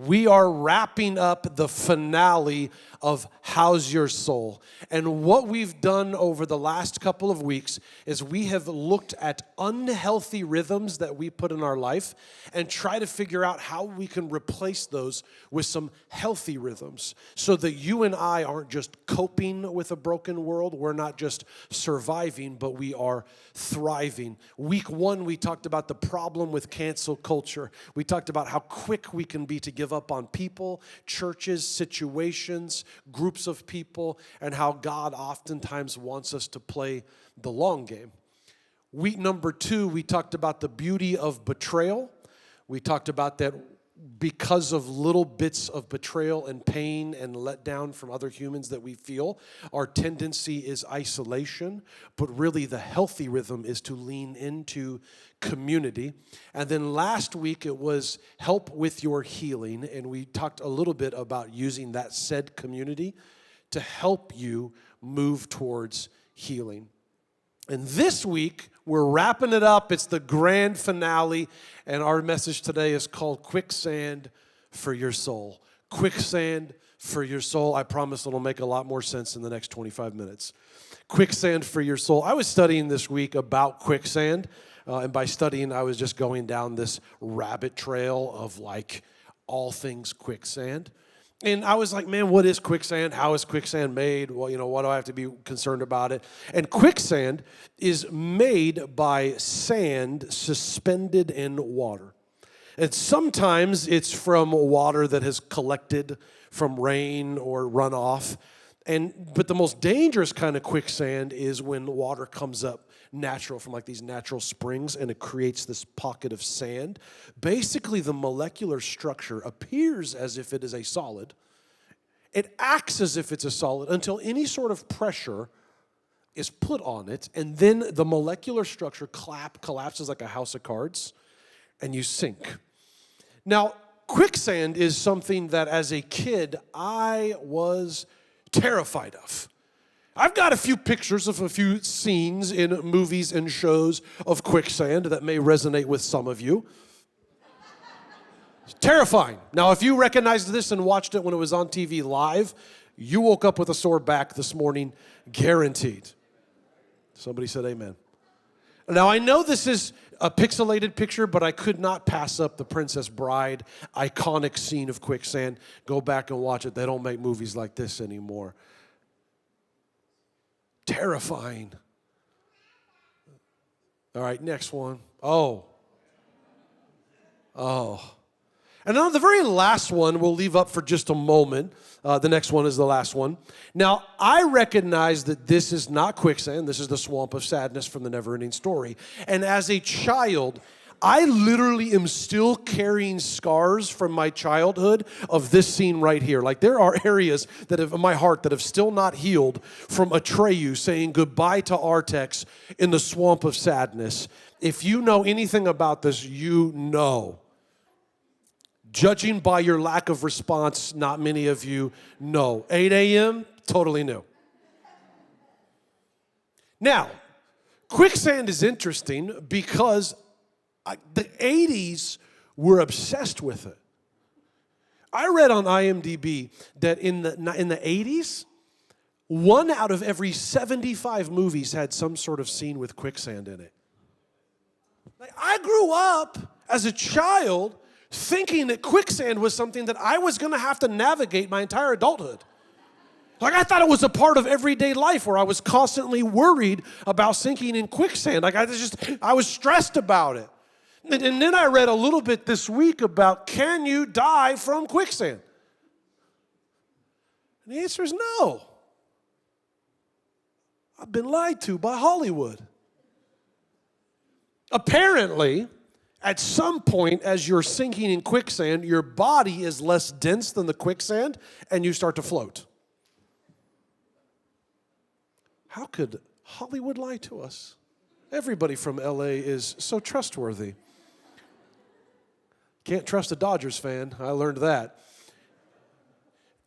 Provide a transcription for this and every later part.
We are wrapping up the finale of How's Your Soul? And what we've done over the last couple of weeks is we have looked at unhealthy rhythms that we put in our life and try to figure out how we can replace those with some healthy rhythms so that you and I aren't just coping with a broken world. We're not just surviving, but we are thriving. Week 1, we talked about the problem with cancel culture. We talked about how quick we can be to give up on people, churches, situations, groups of people, and how God oftentimes wants us to play the long game. Week number 2, we talked about the beauty of betrayal. We talked about that because of little bits of betrayal and pain and letdown from other humans that we feel, our tendency is isolation, but really the healthy rhythm is to lean into community. And then last week it was help with your healing, and we talked a little bit about using that said community to help you move towards healing. And this week, we're wrapping it up. It's the grand finale, and our message today is called Quicksand for Your Soul. Quicksand for your soul. I promise it'll make a lot more sense in the next 25 minutes. Quicksand for your soul. I was studying this week about quicksand, and by studying, I was just going down this rabbit trail of like all things quicksand. And I was like, man, what is quicksand? How is quicksand made? Well, what do I have to be concerned about it? And quicksand is made by sand suspended in water. And sometimes it's from water that has collected from rain or runoff. But the most dangerous kind of quicksand is when water comes up natural from like these natural springs and it creates this pocket of sand. Basically, the molecular structure appears as if it is a solid. It acts as if it's a solid until any sort of pressure is put on it, and then the molecular structure collapses like a house of cards, and you sink. Now, quicksand is something that as a kid I was terrified of. I've got a few pictures of a few scenes in movies and shows of quicksand that may resonate with some of you. It's terrifying. Now, if you recognized this and watched it when it was on TV live, you woke up with a sore back this morning, guaranteed. Somebody said amen. Now, I know this is a pixelated picture, but I could not pass up the Princess Bride iconic scene of quicksand. Go back and watch it. They don't make movies like this anymore. Terrifying. All right, next one. Oh. And now the very last one we'll leave up for just a moment. The next one is the last one. Now, I recognize that this is not quicksand. This is the swamp of sadness from the Never-Ending Story. And as a child, I literally am still carrying scars from my childhood of this scene right here. Like there are areas that have in my heart that have still not healed from Atreyu saying goodbye to Artax in the swamp of sadness. If you know anything about this, you know. Judging by your lack of response, not many of you know. 8 a.m., totally new. Now, quicksand is interesting because the 80s were obsessed with it. I read on IMDb that in the 80s, 1 out of every 75 movies had some sort of scene with quicksand in it. Like, I grew up as a child thinking that quicksand was something that I was going to have to navigate my entire adulthood. Like I thought it was a part of everyday life where I was constantly worried about sinking in quicksand. Like I was stressed about it. And then I read a little bit this week about can you die from quicksand? And the answer is no. I've been lied to by Hollywood. Apparently, at some point, as you're sinking in quicksand, your body is less dense than the quicksand, and you start to float. How could Hollywood lie to us? Everybody from LA is so trustworthy. Can't trust a Dodgers fan. I learned that.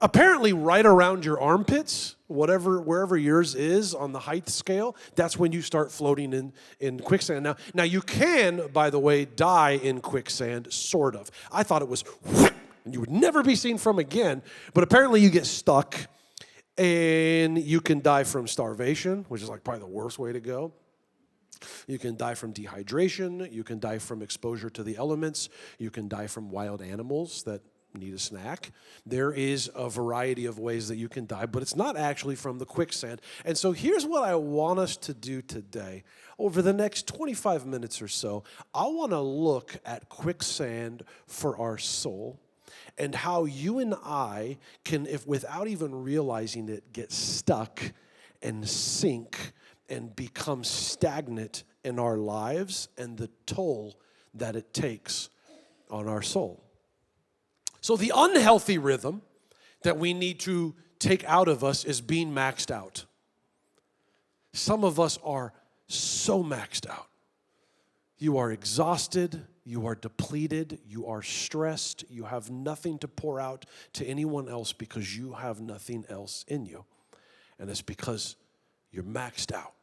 Apparently, right around your armpits, wherever yours is on the height scale, that's when you start floating in quicksand. Now you can, by the way, die in quicksand, sort of. I thought it was and you would never be seen from again. But apparently you get stuck, and you can die from starvation, which is like probably the worst way to go. You can die from dehydration. You can die from exposure to the elements. You can die from wild animals that need a snack. There is a variety of ways that you can die, but it's not actually from the quicksand. And so here's what I want us to do today. Over the next 25 minutes or so, I want to look at quicksand for our soul and how you and I can, if without even realizing it, get stuck and sink and become stagnant in our lives and the toll that it takes on our soul. So the unhealthy rhythm that we need to take out of us is being maxed out. Some of us are so maxed out. You are exhausted, you are depleted, you are stressed, you have nothing to pour out to anyone else because you have nothing else in you. And it's because you're maxed out.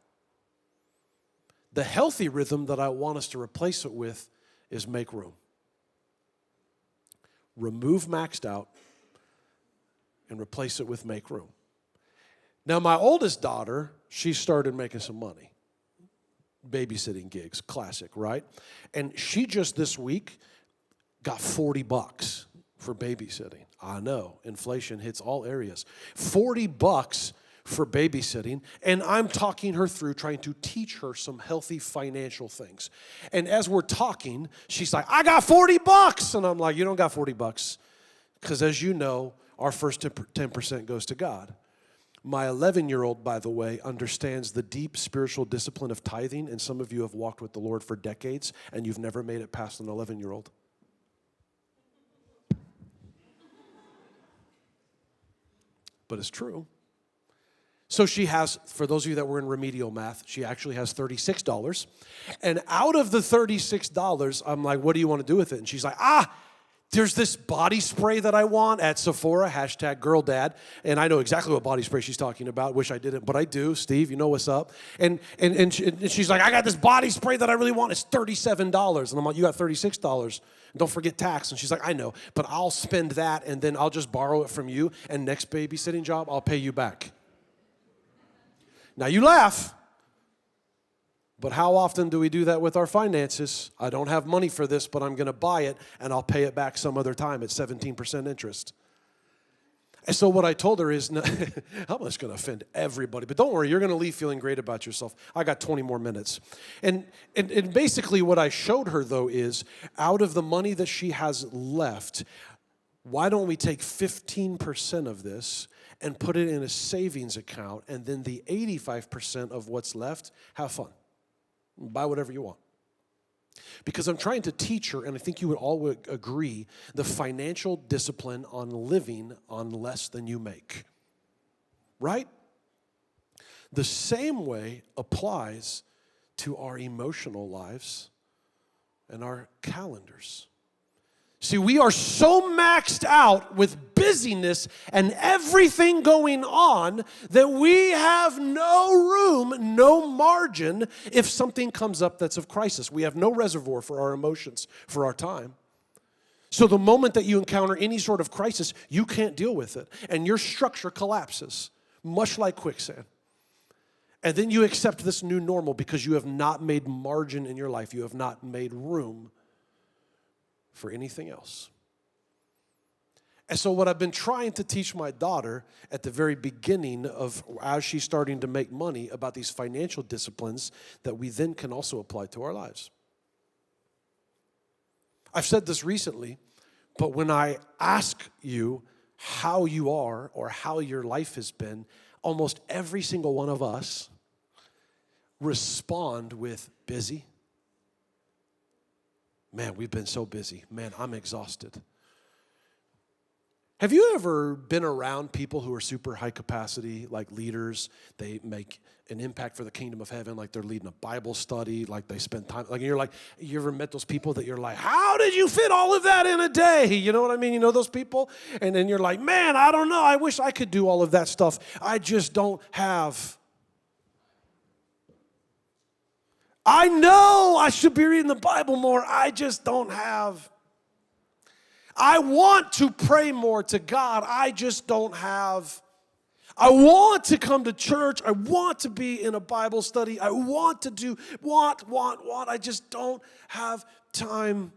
The healthy rhythm that I want us to replace it with is make room. Remove maxed out and replace it with make room. Now, my oldest daughter, she started making some money. Babysitting gigs, classic, right? And she just this week got $40 for babysitting. I know, inflation hits all areas. $40 for babysitting, and I'm talking her through trying to teach her some healthy financial things. And as we're talking, she's like, I got $40. And I'm like, you don't got $40, because as you know, our first 10% goes to God. My 11-year-old, by the way, understands the deep spiritual discipline of tithing, and some of you have walked with the Lord for decades, and you've never made it past an 11-year-old. But it's true. So she has, for those of you that were in remedial math, she actually has $36. And out of the $36, I'm like, what do you want to do with it? And she's like, there's this body spray that I want at Sephora, #girldad. And I know exactly what body spray she's talking about. Wish I didn't, but I do. Steve, you know what's up. And she's like, I got this body spray that I really want. It's $37. And I'm like, you got $36. Don't forget tax. And she's like, I know, but I'll spend that, and then I'll just borrow it from you. And next babysitting job, I'll pay you back. Now you laugh, but how often do we do that with our finances? I don't have money for this, but I'm going to buy it, and I'll pay it back some other time at 17% interest. And so what I told her is, I'm just going to offend everybody, but don't worry, you're going to leave feeling great about yourself. I got 20 more minutes. And basically what I showed her, though, is out of the money that she has left, why don't we take 15% of this and put it in a savings account, and then the 85% of what's left, have fun. Buy whatever you want. Because I'm trying to teach her, and I think you would all agree, the financial discipline on living on less than you make. Right? The same way applies to our emotional lives and our calendars. See, we are so maxed out with busyness and everything going on that we have no room, no margin if something comes up that's of crisis. We have no reservoir for our emotions, for our time. So the moment that you encounter any sort of crisis, you can't deal with it, and your structure collapses, much like quicksand. And then you accept this new normal because you have not made margin in your life. You have not made room for anything else. And so what I've been trying to teach my daughter at the very beginning of as she's starting to make money about these financial disciplines that we then can also apply to our lives. I've said this recently, but when I ask you how you are or how your life has been, almost every single one of us respond with busy. Man, we've been so busy. Man, I'm exhausted. Have you ever been around people who are super high capacity, like leaders? They make an impact for the kingdom of heaven, like they're leading a Bible study, like they spend time, like you're like, you ever met those people that you're like, how did you fit all of that in a day? You know what I mean? You know those people? And then you're like, man, I don't know. I wish I could do all of that stuff. I just don't have. I know I should be reading the Bible more. I just don't have. I want to pray more to God. I just don't have. I want to come to church. I want to be in a Bible study. I want to do, want. I just don't have time.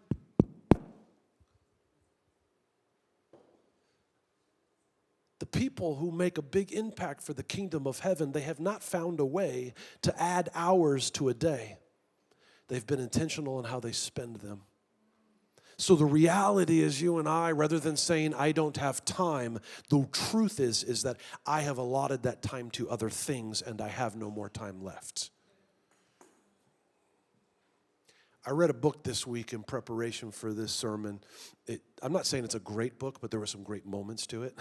The people who make a big impact for the kingdom of heaven, they have not found a way to add hours to a day. They've been intentional in how they spend them. So the reality is, you and I, rather than saying I don't have time, the truth is that I have allotted that time to other things and I have no more time left. I read a book this week in preparation for this sermon. I'm not saying it's a great book, but there were some great moments to it,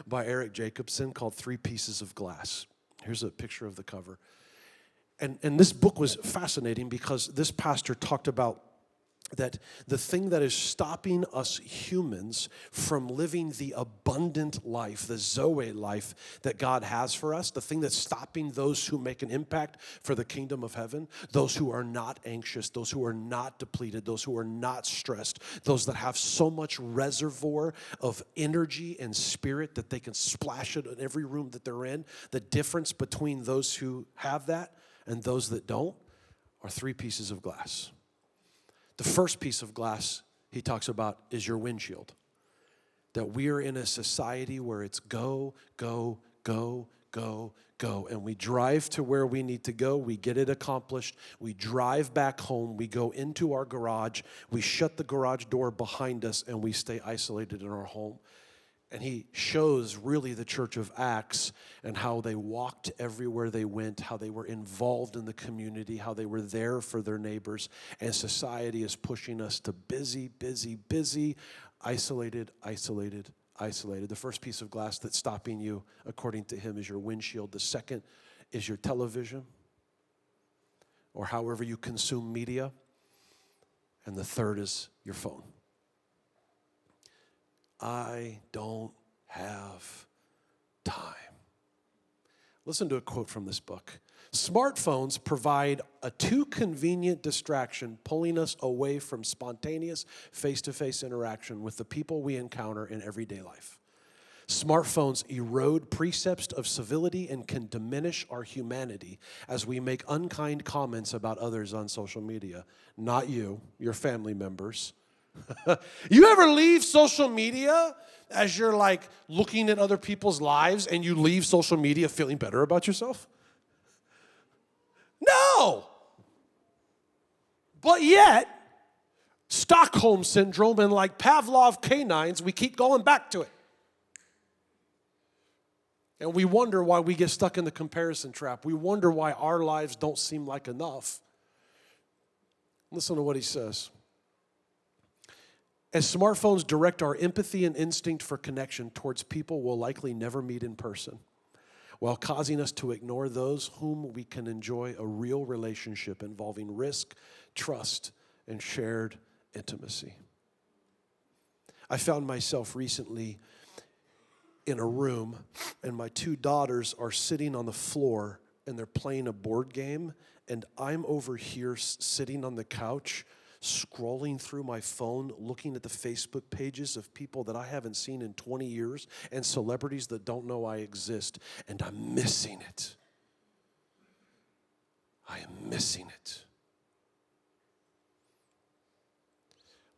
by Eric Jacobson, called 3 Pieces of Glass. Here's a picture of the cover. And this book was fascinating because this pastor talked about that the thing that is stopping us humans from living the abundant life, the Zoe life that God has for us, the thing that's stopping those who make an impact for the kingdom of heaven, those who are not anxious, those who are not depleted, those who are not stressed, those that have so much reservoir of energy and spirit that they can splash it in every room that they're in, the difference between those who have that and those that don't are 3 pieces of glass. The first piece of glass he talks about is your windshield. That we are in a society where it's go, go, go, go, go. And we drive to where we need to go. We get it accomplished. We drive back home. We go into our garage. We shut the garage door behind us and we stay isolated in our home. And he shows really the church of Acts and how they walked everywhere they went, how they were involved in the community, how they were there for their neighbors. And society is pushing us to busy, busy, busy, isolated, isolated, isolated. The first piece of glass that's stopping you, according to him, is your windshield. The second is your television, or however you consume media. And the third is your phone. I don't have time. Listen to a quote from this book. Smartphones provide a too convenient distraction, pulling us away from spontaneous face-to-face interaction with the people we encounter in everyday life. Smartphones erode precepts of civility and can diminish our humanity as we make unkind comments about others on social media. Not you, your family members. You ever leave social media as you're like looking at other people's lives and you leave social media feeling better about yourself? No. But yet, Stockholm syndrome and like Pavlov canines, we keep going back to it. And we wonder why we get stuck in the comparison trap. We wonder why our lives don't seem like enough. Listen to what he says. As smartphones direct our empathy and instinct for connection towards people we'll likely never meet in person, while causing us to ignore those whom we can enjoy a real relationship involving risk, trust, and shared intimacy. I found myself recently in a room, and my 2 daughters are sitting on the floor, and they're playing a board game, and I'm over here sitting on the couch, scrolling through my phone, looking at the Facebook pages of people that I haven't seen in 20 years and celebrities that don't know I exist, and I'm missing it. I am missing it.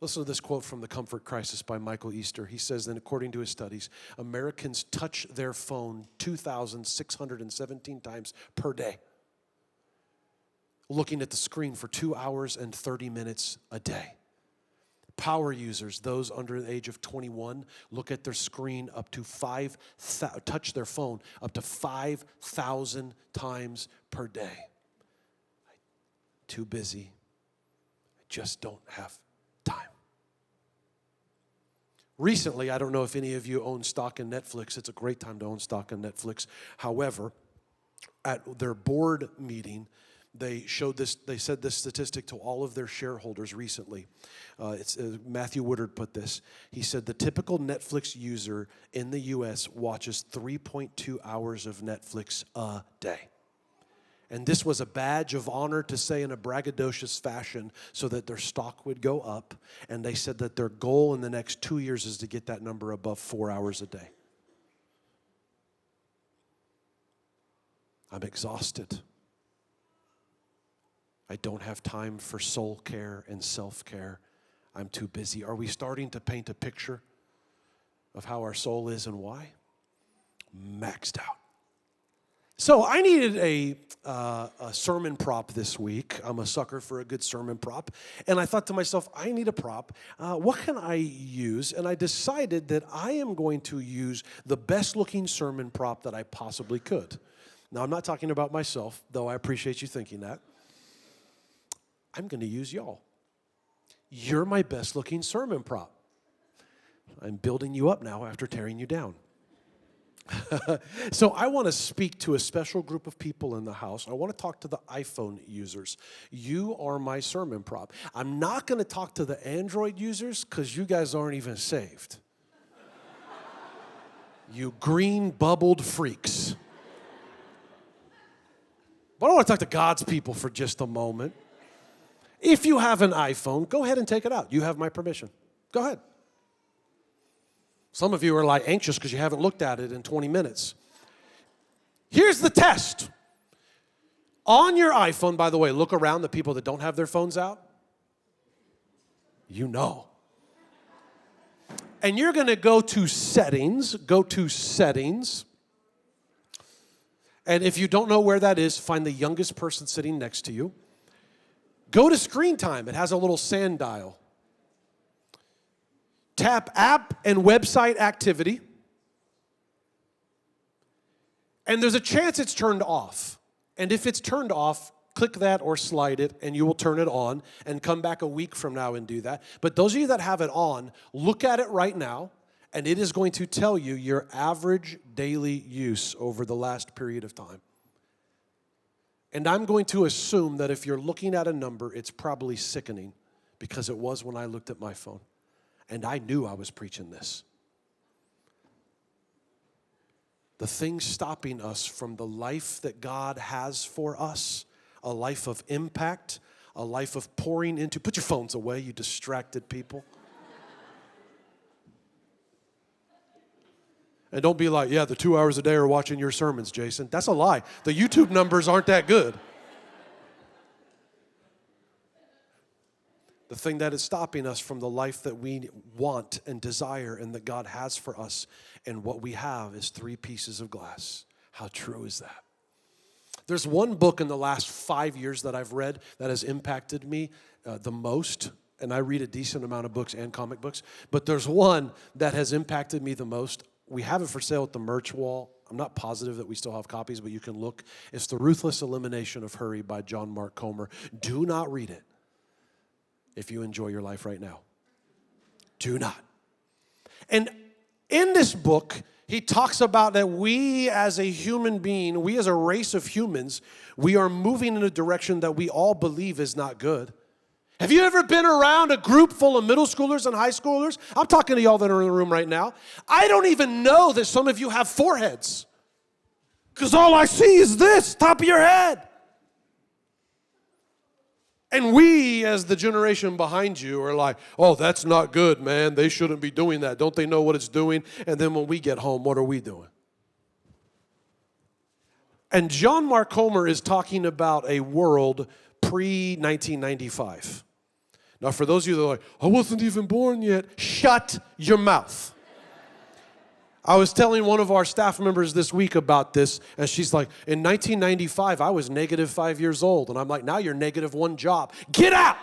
Listen to this quote from The Comfort Crisis by Michael Easter. He says that according to his studies, Americans touch their phone 2,617 times per day, looking at the screen for 2 hours and 30 minutes a day. Power users, those under the age of 21, look at their screen touch their phone up to 5,000 times per day. Too busy. I just don't have time. Recently, I don't know if any of you own stock in Netflix. It's a great time to own stock in Netflix. However, at their board meeting, they said this statistic to all of their shareholders recently. Matthew Woodard put this. He said the typical Netflix user in the U.S. watches 3.2 hours of Netflix a day. And this was a badge of honor to say in a braggadocious fashion so that their stock would go up. And they said that their goal in the next 2 years is to get that number above 4 hours a day. I'm exhausted. I don't have time for soul care and self-care. I'm too busy. Are we starting to paint a picture of how our soul is and why? Maxed out. So I needed a sermon prop this week. I'm a sucker for a good sermon prop. And I thought to myself, I need a prop. What can I use? And I decided that I am going to use the best looking sermon prop that I possibly could. Now, I'm not talking about myself, though I appreciate you thinking that. I'm going to use y'all. You're my best looking sermon prop. I'm building you up now after tearing you down. So I want to speak to a special group of people in the house. I want to talk to the iPhone users. You are my sermon prop. I'm not going to talk to the Android users because you guys aren't even saved. You green bubbled freaks. But I want to talk to God's people for just a moment. If you have an iPhone, go ahead and take it out. You have my permission. Go ahead. Some of you are like anxious because you haven't looked at it in 20 minutes. Here's the test. On your iPhone, by the way, look around the people that don't have their phones out. You know. And you're going to go to settings. And if you don't know where that is, find the youngest person sitting next to you. Go to screen time. It has a little sand dial. Tap app and website activity. And there's a chance it's turned off. And if it's turned off, click that or slide it, and you will turn it on and come back a week from now and do that. But those of you that have it on, look at it right now, and it is going to tell you your average daily use over the last period of time. And I'm going to assume that if you're looking at a number, it's probably sickening because it was when I looked at my phone. And I knew I was preaching this. The thing stopping us from the life that God has for us, a life of impact, a life of pouring into, put your phones away, you distracted people. And don't be like, yeah, the 2 hours a day are watching your sermons, Jason. That's a lie. The YouTube numbers aren't that good. The thing that is stopping us from the life that we want and desire and that God has for us, and what we have is 3 pieces of glass. How true is that? There's one book in the last 5 years that I've read that has impacted me the most, and I read a decent amount of books and comic books, but there's one that has impacted me the most. We have it for sale at the merch wall. I'm not positive that we still have copies, but you can look. It's The Ruthless Elimination of Hurry by John Mark Comer. Do not read it if you enjoy your life right now. Do not. And in this book, he talks about that we as a human being, we as a race of humans, we are moving in a direction that we all believe is not good. Have you ever been around a group full of middle schoolers and high schoolers? I'm talking to y'all that are in the room right now. I don't even know that some of you have foreheads because all I see is this, top of your head. And we, as the generation behind you, are like, oh, that's not good, man. They shouldn't be doing that. Don't they know what it's doing? And then when we get home, what are we doing? And John Mark Comer is talking about a world pre-1995. Now, for those of you that are like, I wasn't even born yet, shut your mouth. I was telling one of our staff members this week about this, and she's like, in 1995, I was negative 5 years old. And I'm like, now you're negative 1 job. Get out!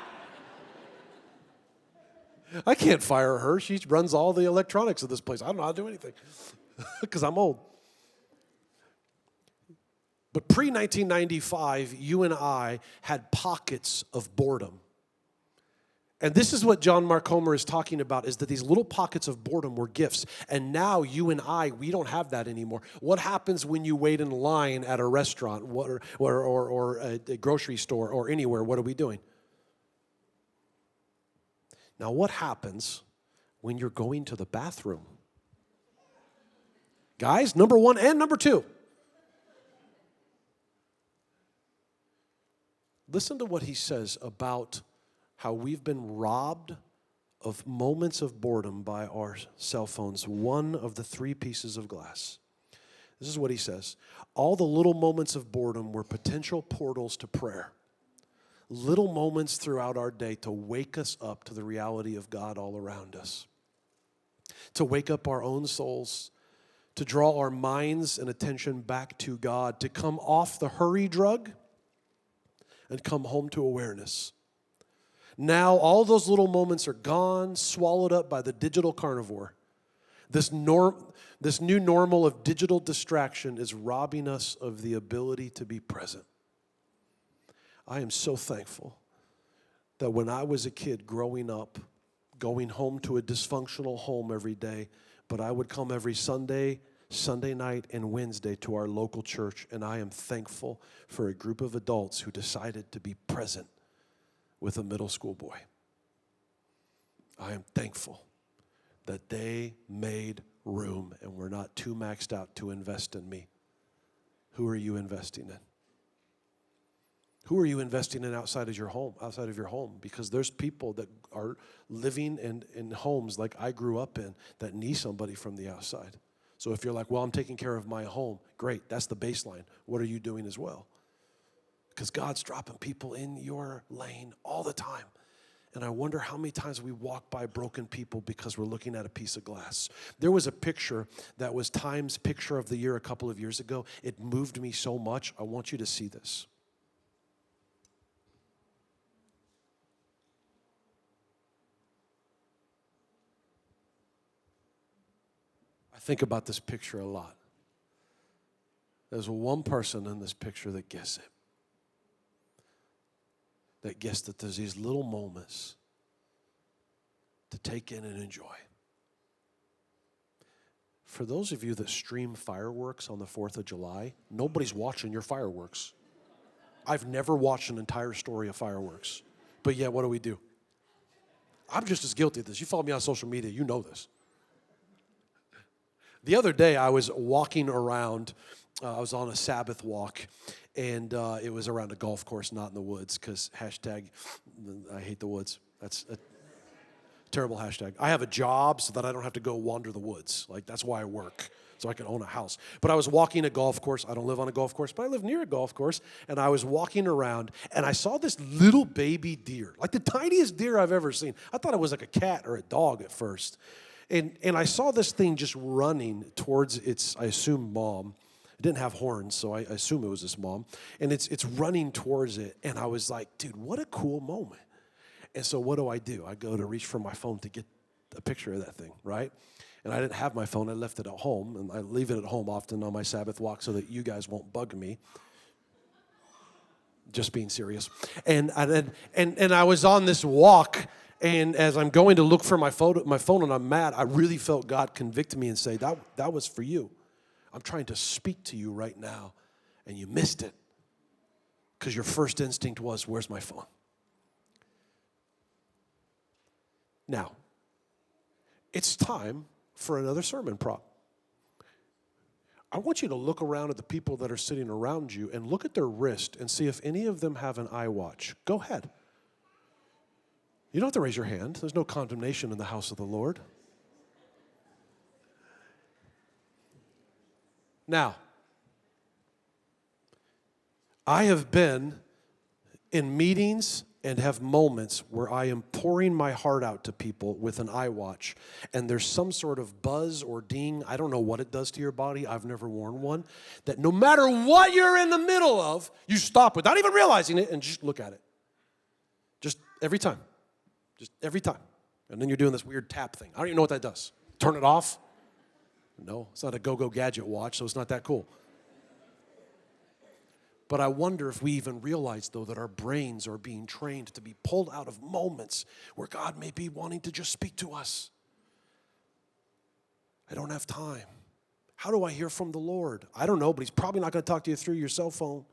I can't fire her. She runs all the electronics of this place. I don't know how to do anything because I'm old. But pre-1995, you and I had pockets of boredom. And this is what John Mark Comer is talking about, is that these little pockets of boredom were gifts. And now you and I, we don't have that anymore. What happens when you wait in line at a restaurant or a grocery store or anywhere? What are we doing? Now, what happens when you're going to the bathroom? Guys, number 1 and number 2. Listen to what he says about how we've been robbed of moments of boredom by our cell phones, one of the three pieces of glass. This is what he says. All the little moments of boredom were potential portals to prayer. Little moments throughout our day to wake us up to the reality of God all around us. To wake up our own souls, to draw our minds and attention back to God, to come off the hurry drug and come home to awareness. Now all those little moments are gone, swallowed up by the digital carnivore. This new normal of digital distraction is robbing us of the ability to be present. I am so thankful that when I was a kid growing up, going home to a dysfunctional home every day, but I would come every Sunday night, and Wednesday to our local church, and I am thankful for a group of adults who decided to be present with a middle school boy. I am thankful that they made room and were not too maxed out to invest in me. Who are you investing in? Who are you investing in outside of your home? Because there's people that are living in homes like I grew up in that need somebody from the outside. So if you're like, well, I'm taking care of my home, great, that's the baseline. What are you doing as well? Because God's dropping people in your lane all the time. And I wonder how many times we walk by broken people because we're looking at a piece of glass. There was a picture that was Time's Picture of the Year a couple of years ago. It moved me so much. I want you to see this. I think about this picture a lot. There's one person in this picture that gets it. That gets that there's these little moments to take in and enjoy. For those of you that stream fireworks on the 4th of July, nobody's watching your fireworks. I've never watched an entire story of fireworks. But yet, what do? I'm just as guilty of this. You follow me on social media, you know this. The other day, I was walking around. I was on a Sabbath walk, and it was around a golf course, not in the woods, because hashtag, I hate the woods. That's a terrible hashtag. I have a job so that I don't have to go wander the woods. Like, that's why I work, so I can own a house. But I was walking a golf course. I don't live on a golf course, but I live near a golf course, and I was walking around, and I saw this little baby deer, like the tiniest deer I've ever seen. I thought it was like a cat or a dog at first. And I saw this thing just running towards its, I assume, mom. It didn't have horns, so I assume it was its mom. And it's running towards it. And I was like, dude, what a cool moment. And so what do? I go to reach for my phone to get a picture of that thing, right? And I didn't have my phone. I left it at home. And I leave it at home often on my Sabbath walk so that you guys won't bug me. Just being serious. And I was on this walk. And as I'm going to look for my phone and I'm mad, I really felt God convict me and say, that was for you. I'm trying to speak to you right now, and you missed it because your first instinct was, where's my phone? Now, it's time for another sermon prop. I want you to look around at the people that are sitting around you and look at their wrist and see if any of them have an iWatch. Go ahead. You don't have to raise your hand. There's no condemnation in the house of the Lord. Now, I have been in meetings and have moments where I am pouring my heart out to people with an iWatch, and there's some sort of buzz or ding. I don't know what it does to your body. I've never worn one. That no matter what you're in the middle of, you stop without even realizing it and just look at it. Just every time. Just every time. And then you're doing this weird tap thing. I don't even know what that does. Turn it off? No, it's not a go-go gadget watch, so it's not that cool. But I wonder if we even realize, though, that our brains are being trained to be pulled out of moments where God may be wanting to just speak to us. I don't have time. How do I hear from the Lord? I don't know, but he's probably not going to talk to you through your cell phone.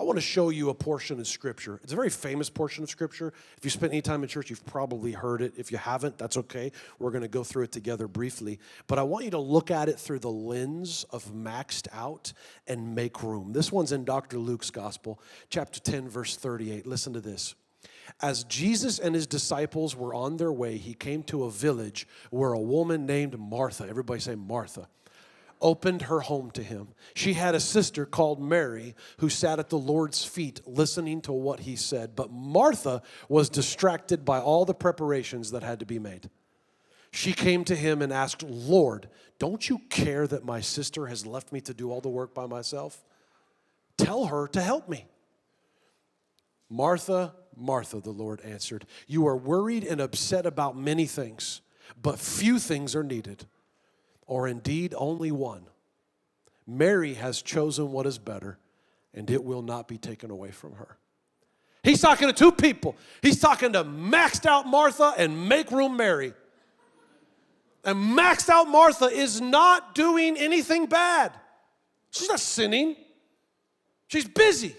I want to show you a portion of Scripture. It's a very famous portion of Scripture. If you spent any time in church, you've probably heard it. If you haven't, that's okay. We're going to go through it together briefly. But I want you to look at it through the lens of maxed out and make room. This one's in Dr. Luke's Gospel, chapter 10, verse 38. Listen to this. As Jesus and his disciples were on their way, he came to a village where a woman named Martha, everybody say Martha, opened her home to him. She had a sister called Mary who sat at the Lord's feet listening to what he said. But Martha was distracted by all the preparations that had to be made. She came to him and asked, Lord, don't you care that my sister has left me to do all the work by myself? Tell her to help me. Martha, Martha, the Lord answered, you are worried and upset about many things, but few things are needed, or indeed only one. Mary has chosen what is better, and it will not be taken away from her. He's talking to two people. He's talking to maxed out Martha and make room Mary. And maxed out Martha is not doing anything bad. She's not sinning. She's busy.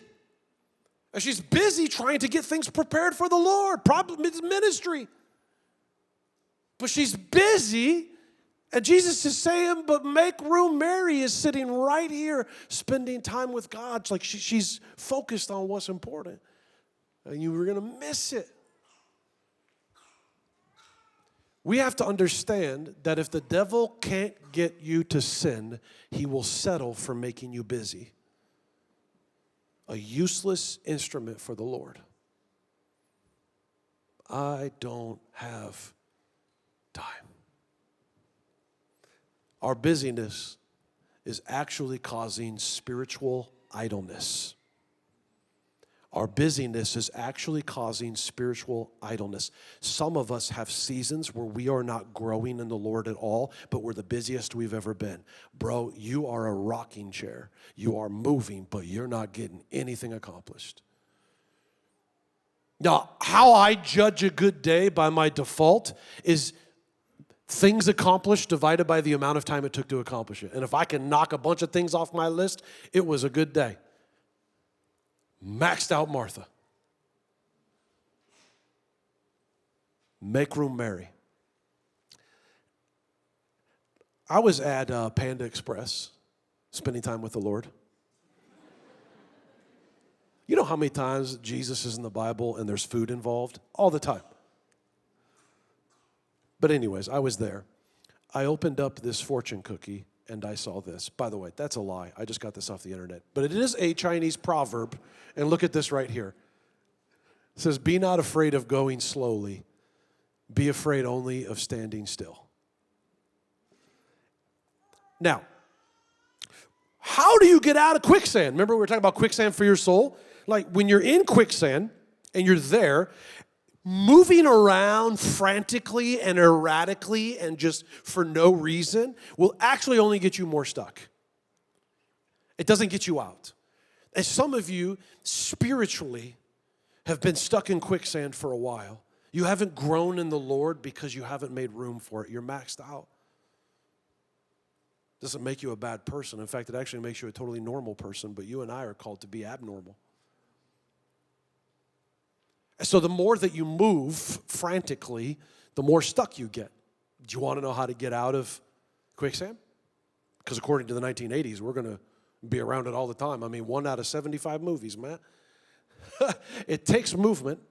And she's busy trying to get things prepared for the Lord. Probably it's ministry. But she's busy. And Jesus is saying, but make room. Mary is sitting right here spending time with God. It's like she's focused on what's important. And you were going to miss it. We have to understand that if the devil can't get you to sin, he will settle for making you busy. A useless instrument for the Lord. I don't have time. Our busyness is actually causing spiritual idleness. Our busyness is actually causing spiritual idleness. Some of us have seasons where we are not growing in the Lord at all, but we're the busiest we've ever been. Bro, you are a rocking chair. You are moving, but you're not getting anything accomplished. Now, how I judge a good day by my default is things accomplished divided by the amount of time it took to accomplish it. And if I can knock a bunch of things off my list, it was a good day. Maxed out Martha. Make room Mary. I was at Panda Express spending time with the Lord. You know how many times Jesus is in the Bible and there's food involved? All the time. But anyways, I was there. I opened up this fortune cookie and I saw this. By the way, that's a lie. I just got this off the internet. But it is a Chinese proverb. And look at this right here. It says, be not afraid of going slowly. Be afraid only of standing still. Now, how do you get out of quicksand? Remember we were talking about quicksand for your soul? Like when you're in quicksand and you're there, moving around frantically and erratically and just for no reason will actually only get you more stuck. It doesn't get you out. And some of you spiritually have been stuck in quicksand for a while. You haven't grown in the Lord because you haven't made room for it. You're maxed out. Doesn't make you a bad person. In fact, it actually makes you a totally normal person, but you and I are called to be abnormal. So the more that you move frantically, the more stuck you get. Do you want to know how to get out of quicksand? Because according to the 1980s, we're going to be around it all the time. I mean, 1 out of 75 movies, man. It takes movement,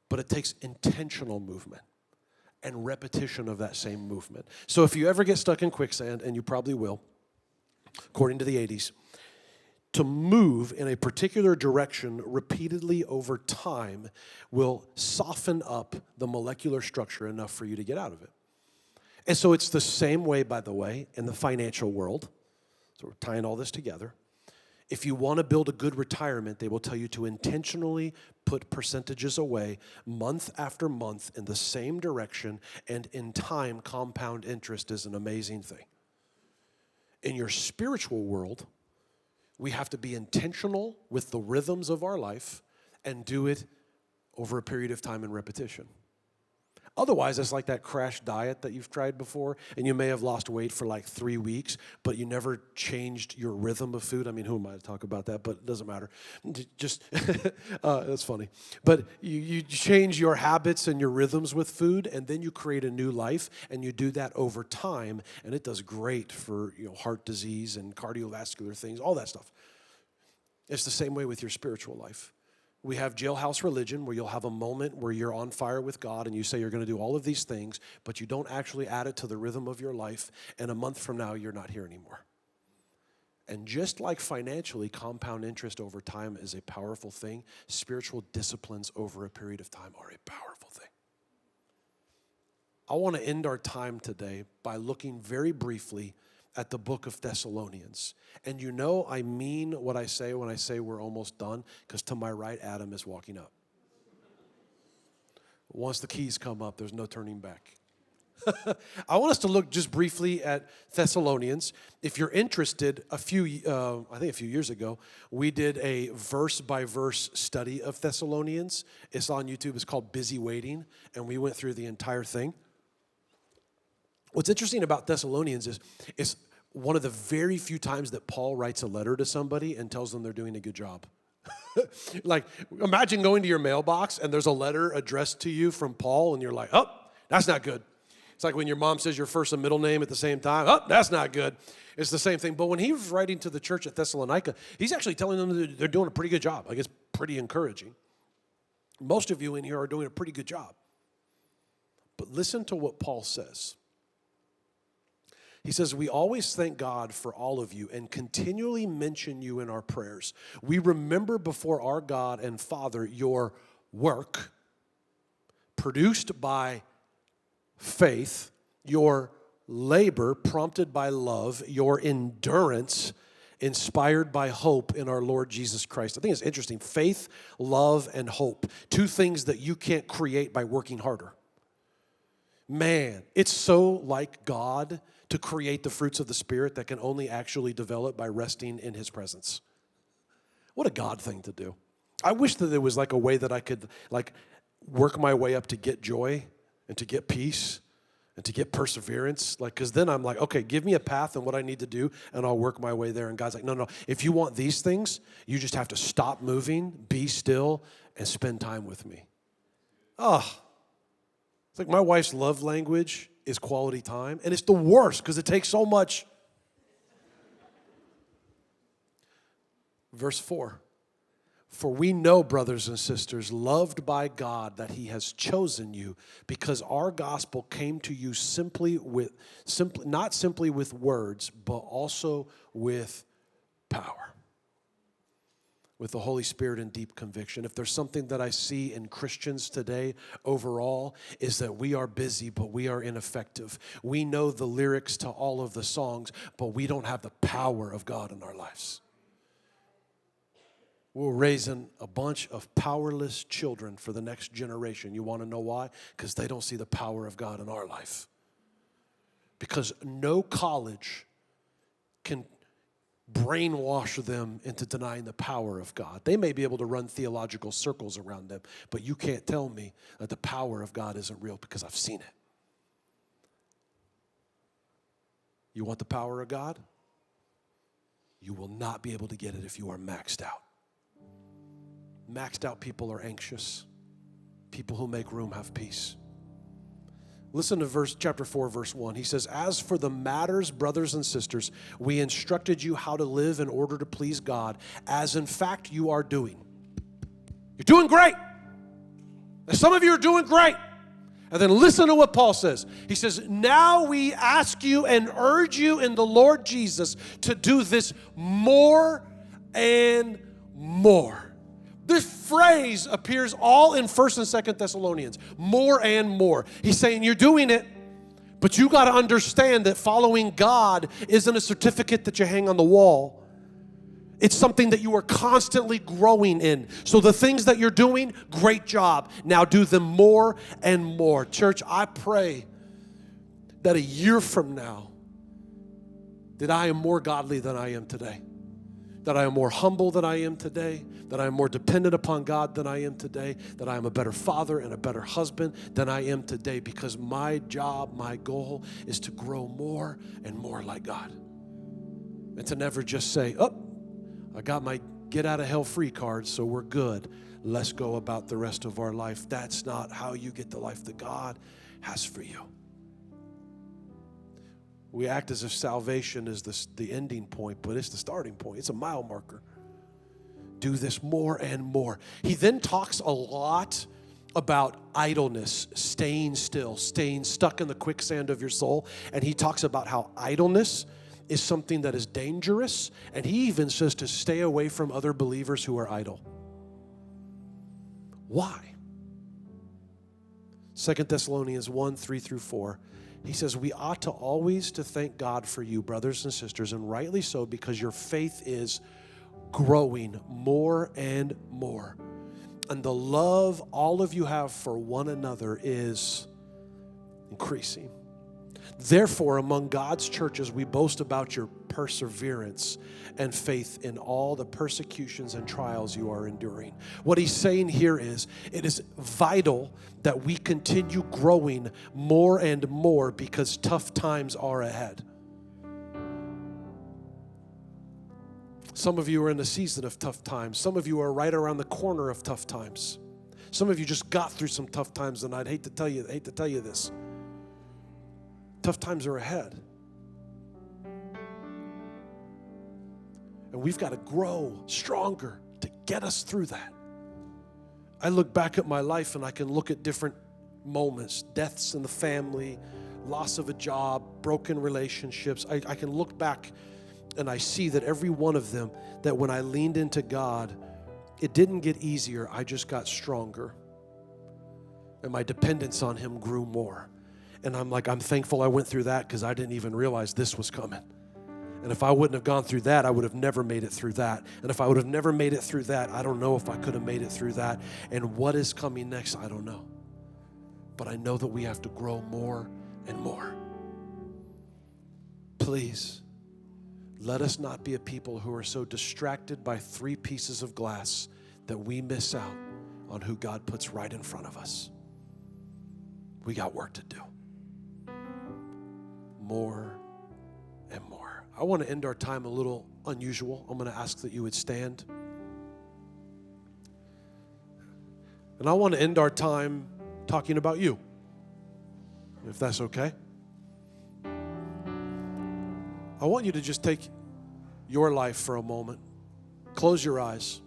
but it takes intentional movement and repetition of that same movement. So if you ever get stuck in quicksand, and you probably will, according to the 80s, to move in a particular direction repeatedly over time will soften up the molecular structure enough for you to get out of it. And so it's the same way, by the way, in the financial world. So we're tying all this together. If you want to build a good retirement, they will tell you to intentionally put percentages away month after month in the same direction, and in time, compound interest is an amazing thing. In your spiritual world, we have to be intentional with the rhythms of our life and do it over a period of time and repetition. Otherwise, it's like that crash diet that you've tried before, and you may have lost weight for like 3 weeks, but you never changed your rhythm of food. I mean, who am I to talk about that? But it doesn't matter. Just, that's funny. But you change your habits and your rhythms with food, and then you create a new life, and you do that over time, and it does great for heart disease and cardiovascular things, all that stuff. It's the same way with your spiritual life. We have jailhouse religion where you'll have a moment where you're on fire with God and you say you're going to do all of these things, but you don't actually add it to the rhythm of your life, and a month from now, you're not here anymore. And just like financially, compound interest over time is a powerful thing, spiritual disciplines over a period of time are a powerful thing. I want to end our time today by looking very briefly at the book of Thessalonians. And I mean what I say when I say we're almost done, because to my right, Adam is walking up. Once the keys come up, there's no turning back. I want us to look just briefly at Thessalonians. If you're interested, I think a few years ago, we did a verse-by-verse study of Thessalonians. It's on YouTube. It's called Busy Waiting, and we went through the entire thing. What's interesting about Thessalonians is it's one of the very few times that Paul writes a letter to somebody and tells them they're doing a good job. Like, imagine going to your mailbox and there's a letter addressed to you from Paul and you're like, oh, that's not good. It's like when your mom says your first and middle name at the same time. Oh, that's not good. It's the same thing. But when he was writing to the church at Thessalonica, he's actually telling them that they're doing a pretty good job. Like, it's pretty encouraging. Most of you in here are doing a pretty good job. But listen to what Paul says. He says, we always thank God for all of you and continually mention you in our prayers. We remember before our God and Father your work produced by faith, your labor prompted by love, your endurance inspired by hope in our Lord Jesus Christ. I think it's interesting. Faith, love, and hope. Two things that you can't create by working harder. Man, it's so like God to create the fruits of the Spirit that can only actually develop by resting in His presence. What a God thing to do. I wish that there was like a way that I could work my way up to get joy and to get peace and to get perseverance. Because then I'm like, okay, give me a path and what I need to do and I'll work my way there. And God's like, no. If you want these things, you just have to stop moving, be still, and spend time with me. It's like my wife's love language is quality time, and it's the worst because it takes so much. Verse 4, for we know, brothers and sisters, loved by God, that He has chosen you because our gospel came to you not simply with words, but also with power. With the Holy Spirit and deep conviction. If there's something that I see in Christians today overall, is that we are busy, but we are ineffective. We know the lyrics to all of the songs, but we don't have the power of God in our lives. We're raising a bunch of powerless children for the next generation. You want to know why? Because they don't see the power of God in our life. Because no college can brainwash them into denying the power of God. They may be able to run theological circles around them, but you can't tell me that the power of God isn't real because I've seen it. You want the power of God? You will not be able to get it if you are maxed out. Maxed out people are anxious. People who make room have peace. Listen to chapter 4, verse 1. He says, as for the matters, brothers and sisters, we instructed you how to live in order to please God, as in fact you are doing. You're doing great. And some of you are doing great. And then listen to what Paul says. He says, now we ask you and urge you in the Lord Jesus to do this more and more. This phrase appears all in 1st and 2nd Thessalonians, more and more. He's saying you're doing it, but you got to understand that following God isn't a certificate that you hang on the wall. It's something that you are constantly growing in. So the things that you're doing, great job. Now do them more and more. Church, I pray that a year from now, that I am more godly than I am today. that I am more humble than I am today, that I am more dependent upon God than I am today, that I am a better father and a better husband than I am today, because my job, my goal is to grow more and more like God. And to never just say, oh, I got my get out of hell free card, so we're good. Let's go about the rest of our life. That's not how you get the life that God has for you. We act as if salvation is the ending point, but it's the starting point. It's a mile marker. Do this more and more. He then talks a lot about idleness, staying still, staying stuck in the quicksand of your soul. And he talks about how idleness is something that is dangerous. And he even says to stay away from other believers who are idle. Why? 2 Thessalonians 1, 3 through 4. He says, we ought to always to thank God for you, brothers and sisters, and rightly so, because your faith is growing more and more. And the love all of you have for one another is increasing. Therefore, among God's churches, we boast about your perseverance and faith in all the persecutions and trials you are enduring. What he's saying here is, it is vital that we continue growing more and more because tough times are ahead. Some of you are in a season of tough times. Some of you are right around the corner of tough times. Some of you just got through some tough times, and I'd hate to tell you this. Tough times are ahead. And we've got to grow stronger to get us through that. I look back at my life and I can look at different moments, deaths in the family, loss of a job, broken relationships. I can look back and I see that every one of them, that when I leaned into God, it didn't get easier. I just got stronger. And my dependence on Him grew more. And I'm thankful I went through that, because I didn't even realize this was coming. And if I wouldn't have gone through that, I would have never made it through that. And if I would have never made it through that, I don't know if I could have made it through that. And what is coming next, I don't know. But I know that we have to grow more and more. Please, let us not be a people who are so distracted by 3 pieces of glass that we miss out on who God puts right in front of us. We got work to do. More and more. I want to end our time a little unusual. I'm going to ask that you would stand. And I want to end our time talking about you, if that's okay. I want you to just take your life for a moment. Close your eyes.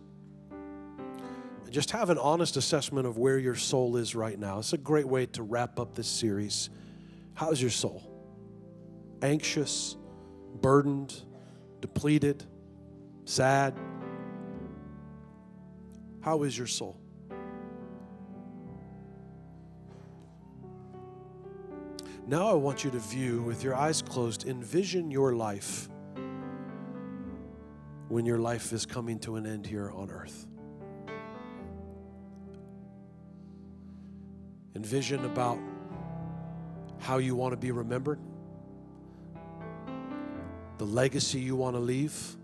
And just have an honest assessment of where your soul is right now. It's a great way to wrap up this series. How's your soul? Anxious, burdened, depleted, sad? How is your soul? Now I want you to view, with your eyes closed, envision your life when your life is coming to an end here on earth. Envision about how you want to be remembered, the legacy you want to leave,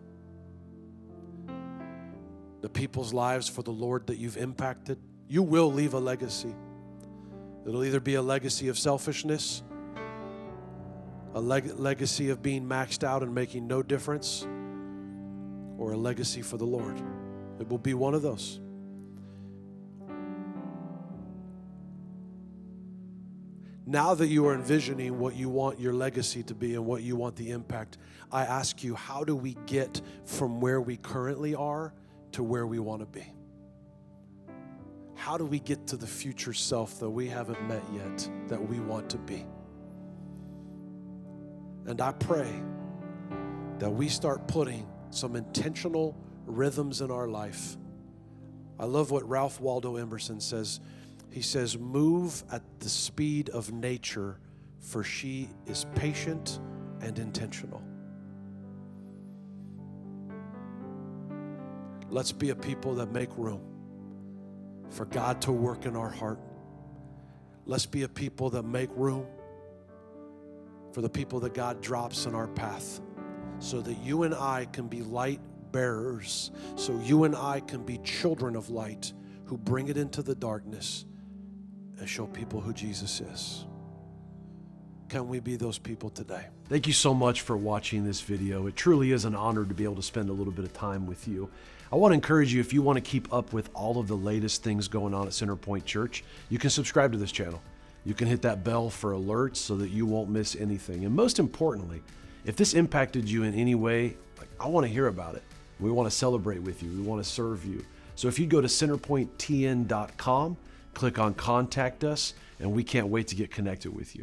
the people's lives for the Lord that you've impacted. You will leave a legacy. It'll either be a legacy of selfishness, a legacy of being maxed out and making no difference, or a legacy for the Lord. It will be one of those. Now that you are envisioning what you want your legacy to be and what you want the impact, I ask you, how do we get from where we currently are to where we want to be? How do we get to the future self that we haven't met yet, that we want to be? And I pray that we start putting some intentional rhythms in our life. I love what Ralph Waldo Emerson says. He says, move at the speed of nature, for she is patient and intentional. Let's be a people that make room for God to work in our heart. Let's be a people that make room for the people that God drops in our path, so that you and I can be light bearers so you and I can be children of light who bring it into the darkness and show people who Jesus is. Can we be those people today? Thank you so much for watching this video. It truly is an honor to be able to spend a little bit of time with you. I want to encourage you, if you want to keep up with all of the latest things going on at Centerpoint Church, you can subscribe to this channel. You can hit that bell for alerts so that you won't miss anything. And most importantly, if this impacted you in any way, I want to hear about it. We want to celebrate with you. We want to serve you. So if you go to centerpointtn.com, click on Contact Us, and we can't wait to get connected with you.